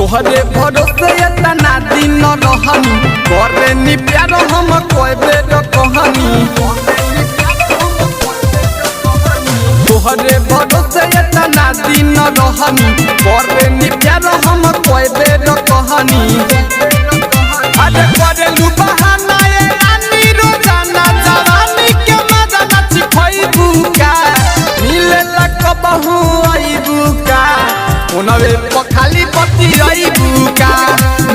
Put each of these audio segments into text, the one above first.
तोहरे भरोसे इतना दिन रहनी करे नी प्यार हम कोई बेर कहानी तोहरे भरोसे इतना दिन रहनी करे नी प्यार हम कोई बेर कहानी अरे करे लू बहाना ये रानी रोजाना जवानी के मजा नाच खोइबू का मिले लक बहु आइबू का उनवे पखाली पति आइबू का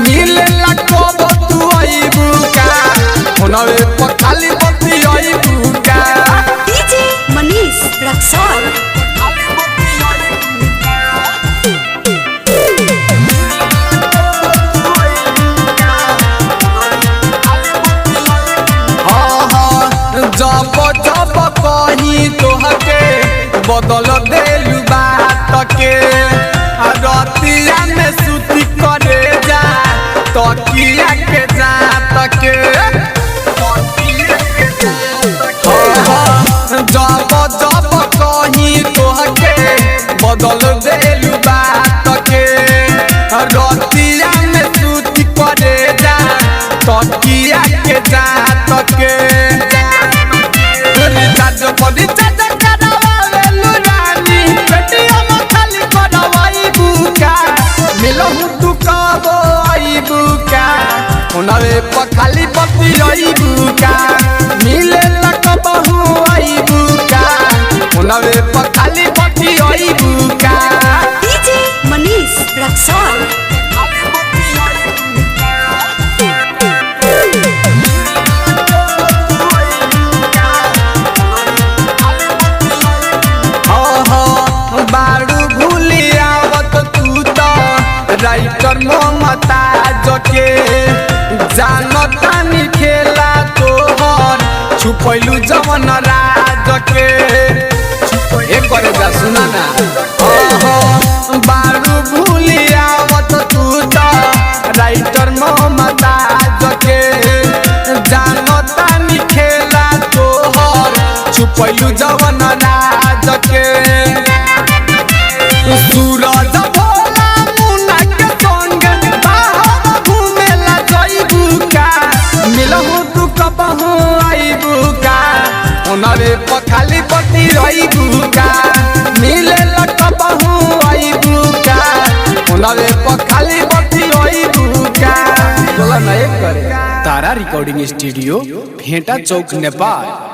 मिले लक बहु आइबू का उनवे पखाली पति आइबू का डीजे मनीष रक्सौल जब जब कही तोहके बदल देलू बात के रतिया में सुती करे जा तकिया के जात के जब जब कही तोहके बदल देलू बात के रतिया में सुती करे जा तकिया के जात के उनवे पखाली पति आइबू का मिले लक बहु आइबू का उनवे पखाली पति आइबू का डीजे मनीष रक्सौल बारू भूली आवत तू तो राइटर ममता जके जानतानी खेला तोहर छुपैलू जवन राज के एक करे जा सुना ना बारू भूली आवत तू तो राइटर ममता जके जानतानी खेला तोहर छुपैलू जवन राज के सूरज भोला मुन्ना के संग बाहर घूमेला जाइबू का मिलहु तू कबहू आइबू का उनरे पखाली पति रहिबू का मिलेला कबहू आइबू का उनरे पखाली पति रहिबू का बोला नहीं करे तारा रिकॉर्डिंग स्टूडियो भेंटा चौक नेपाल।